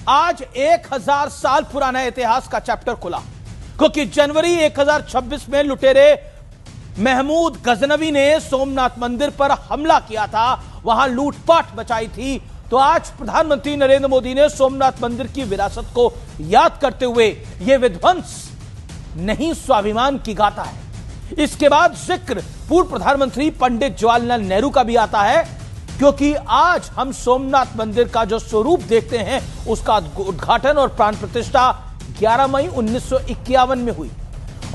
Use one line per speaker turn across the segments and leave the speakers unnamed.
आज 1000 साल पुराना इतिहास का चैप्टर खुला, क्योंकि जनवरी 1026 में लुटेरे महमूद गजनवी ने सोमनाथ मंदिर पर हमला किया था, वहां लूटपाट मचाई थी। तो आज प्रधानमंत्री नरेंद्र मोदी ने सोमनाथ मंदिर की विरासत को याद करते हुए यह विध्वंस नहीं स्वाभिमान की गाथा है। इसके बाद जिक्र पूर्व प्रधानमंत्री पंडित जवाहरलाल नेहरू का भी आता है, क्योंकि आज हम सोमनाथ मंदिर का जो स्वरूप देखते हैं उसका उद्घाटन और प्राण प्रतिष्ठा 11 मई 1951 में हुई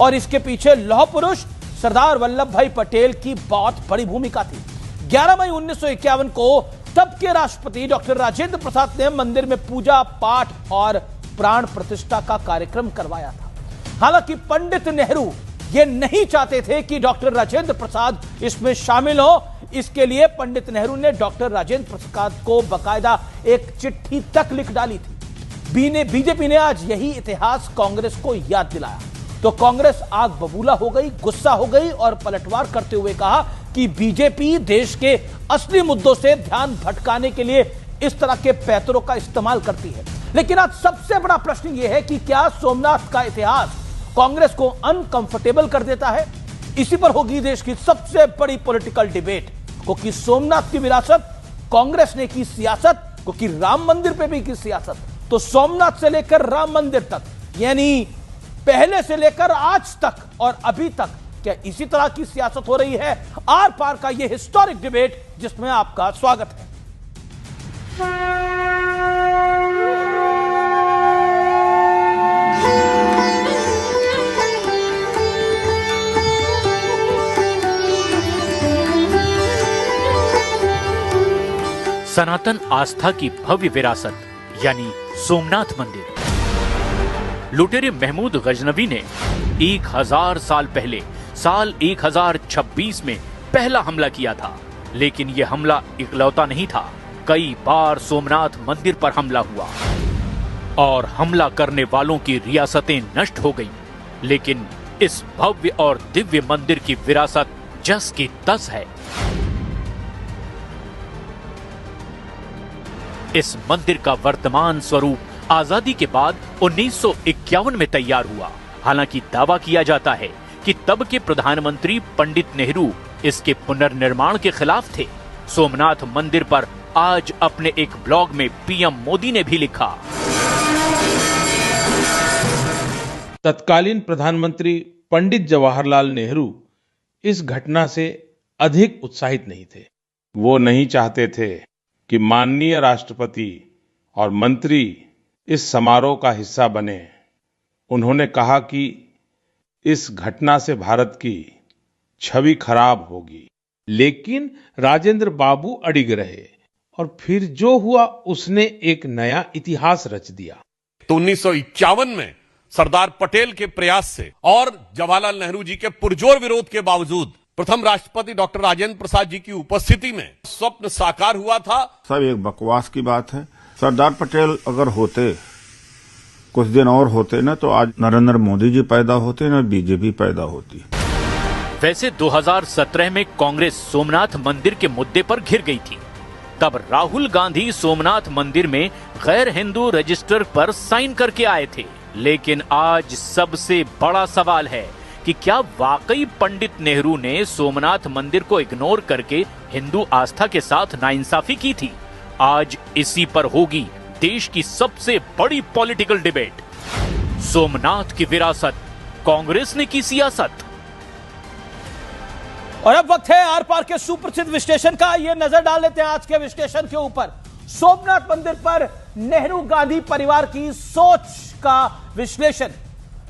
और इसके पीछे लौह पुरुष सरदार वल्लभ भाई पटेल की बहुत बड़ी भूमिका थी। 11 मई 1951 को तब के राष्ट्रपति डॉक्टर राजेंद्र प्रसाद ने मंदिर में पूजा पाठ और प्राण प्रतिष्ठा का कार्यक्रम करवाया था। हालांकि पंडित नेहरू ये नहीं चाहते थे कि डॉक्टर राजेंद्र प्रसाद इसमें शामिल हो। इसके लिए पंडित नेहरू ने डॉक्टर राजेंद्र प्रसाद को बकायदा एक चिट्ठी तक लिख डाली थी। बीजेपी ने आज यही इतिहास कांग्रेस को याद दिलाया तो कांग्रेस आग बबूला हो गई, गुस्सा हो गई और पलटवार करते हुए कहा कि बीजेपी देश के असली मुद्दों से ध्यान भटकाने के लिए इस तरह के पैतरों का इस्तेमाल करती है। लेकिन आज सबसे बड़ा प्रश्न यह है कि क्या सोमनाथ का इतिहास कांग्रेस को अनकंफर्टेबल कर देता है? इसी पर होगी देश की सबसे बड़ी पॉलिटिकल डिबेट, क्योंकि सोमनाथ की विरासत, कांग्रेस ने की सियासत, क्योंकि राम मंदिर पे भी की सियासत, तो सोमनाथ से लेकर राम मंदिर तक, यानी पहले से लेकर आज तक और अभी तक क्या इसी तरह की सियासत हो रही है? आर पार का यह हिस्टोरिक डिबेट जिसमें आपका स्वागत है।
सनातन आस्था की भव्य विरासत यानी सोमनाथ मंदिर। लुटेरे महमूद गजनवी ने 1000 साल पहले साल 1026 में पहला हमला किया था, लेकिन यह हमला इकलौता नहीं था। कई बार सोमनाथ मंदिर पर हमला हुआ और हमला करने वालों की रियासतें नष्ट हो गईं, लेकिन इस भव्य और दिव्य मंदिर की विरासत जस की तस है। इस मंदिर का वर्तमान स्वरूप आजादी के बाद 1951 में तैयार हुआ। हालांकि दावा किया जाता है कि तब के प्रधानमंत्री पंडित नेहरू इसके पुनर्निर्माण के खिलाफ थे। सोमनाथ मंदिर पर आज अपने एक ब्लॉग में पीएम मोदी ने भी लिखा,
तत्कालीन प्रधानमंत्री पंडित जवाहरलाल नेहरू इस घटना से अधिक उत्साहित नहीं थे। वो नहीं चाहते थे कि माननीय राष्ट्रपति और मंत्री इस समारोह का हिस्सा बने। उन्होंने कहा कि इस घटना से भारत की छवि खराब होगी, लेकिन राजेंद्र बाबू अडिग रहे और फिर जो हुआ उसने एक नया इतिहास रच दिया।
तो 1951 में सरदार पटेल के प्रयास से और जवाहरलाल नेहरू जी के पुरजोर विरोध के बावजूद प्रथम राष्ट्रपति डॉक्टर राजेंद्र प्रसाद जी की उपस्थिति में स्वप्न साकार हुआ था।
सब एक बकवास की बात है। सरदार पटेल अगर होते, कुछ दिन और होते ना, तो आज नरेंद्र मोदी जी पैदा होते, ना बीजेपी पैदा होती।
वैसे 2017 में कांग्रेस सोमनाथ मंदिर के मुद्दे पर घिर गई थी। तब राहुल गांधी सोमनाथ मंदिर में गैर हिंदू रजिस्टर पर साइन करके आए थे। लेकिन आज सबसे बड़ा सवाल है कि क्या वाकई पंडित नेहरू ने सोमनाथ मंदिर को इग्नोर करके हिंदू आस्था के साथ नाइंसाफी की थी? आज इसी पर होगी देश की सबसे बड़ी पॉलिटिकल डिबेट। सोमनाथ की विरासत, कांग्रेस ने की सियासत।
और अब वक्त है आर पार के सुप्रसिद्ध विश्लेषण का। यह नजर डाल लेते हैं आज के विश्लेषण के ऊपर। सोमनाथ मंदिर पर नेहरू गांधी परिवार की सोच का विश्लेषण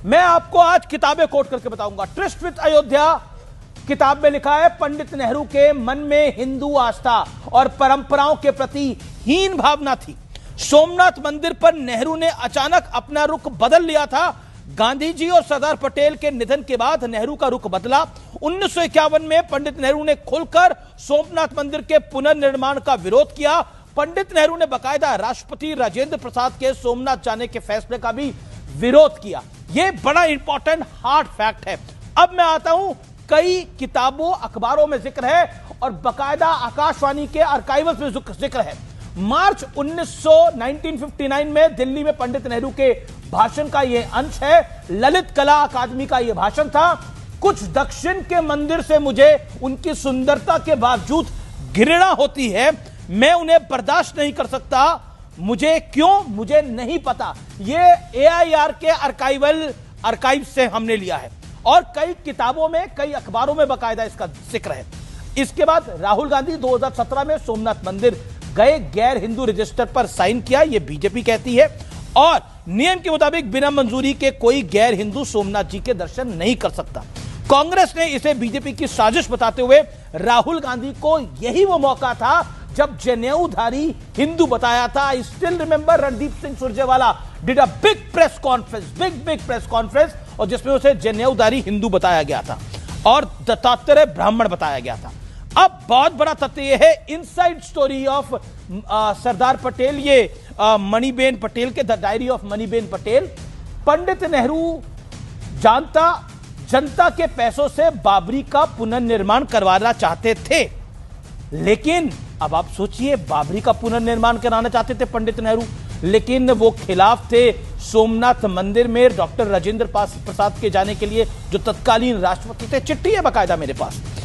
मैं आपको आज किताबें कोट करके बताऊंगा। ट्रिस्ट विद अयोध्या किताब में लिखा है, पंडित नेहरू के मन में हिंदू आस्था और परंपराओं के प्रति हीन भावना थी। सोमनाथ मंदिर पर नेहरू ने अचानक अपना रुख बदल लिया था। गांधी जी और सरदार पटेल के निधन के बाद नेहरू का रुख बदला। 1951 में पंडित नेहरू ने खुलकर सोमनाथ मंदिर के पुनर्निर्माण का विरोध किया। पंडित नेहरू ने बकायदा राष्ट्रपति राजेंद्र प्रसाद के सोमनाथ जाने के फैसले का भी विरोध किया। यह बड़ा इंपॉर्टेंट हार्ड फैक्ट है। अब मैं आता हूं, कई किताबों अखबारों में जिक्र है और बकायदा आकाशवाणी के आर्काइव्स में जिक्र है। मार्च 1959 में दिल्ली में पंडित नेहरू के भाषण का यह अंश है। ललित कला अकादमी का यह भाषण था। कुछ दक्षिण के मंदिर से मुझे उनकी सुंदरता के बावजूद घृणा होती है। मैं उन्हें बर्दाश्त नहीं कर सकता। मुझे क्यों, मुझे नहीं पता। यह AIR के आर्काइव से हमने लिया है और कई किताबों में, कई अखबारों में बाकायदा इसका जिक्र है। इसके बाद राहुल गांधी 2017 में सोमनाथ मंदिर गए, गैर हिंदू रजिस्टर पर साइन किया, यह बीजेपी कहती है, और नियम के मुताबिक बिना मंजूरी के कोई गैर हिंदू सोमनाथ जी के दर्शन नहीं कर सकता। कांग्रेस ने इसे बीजेपी की साजिश बताते हुए राहुल गांधी को यही वो मौका था जब जनेऊधारी हिंदू बताया था। I still remember Randeep Singh Surjewala did a big press conference, और जिसमें उसे जनेऊधारी हिंदू बताया गया था और दत्तात्रेय ब्राह्मण बताया गया था। अब बहुत बड़ा तथ्य यह है, inside story of Sardar Patel, ये मणिबेन पटेल के the diary of Maniben Patel. Pandit Nehru जनता के पैसों से बाबरी का पुनर्निर्माण करवाना चाहते थे, लेकिन अब आप सोचिए, बाबरी का पुनर्निर्माण कराना चाहते थे पंडित नेहरू, लेकिन वो खिलाफ थे सोमनाथ मंदिर में डॉक्टर राजेंद्र प्रसाद के जाने के लिए, जो तत्कालीन राष्ट्रपति थे। चिट्ठी है बाकायदा मेरे पास।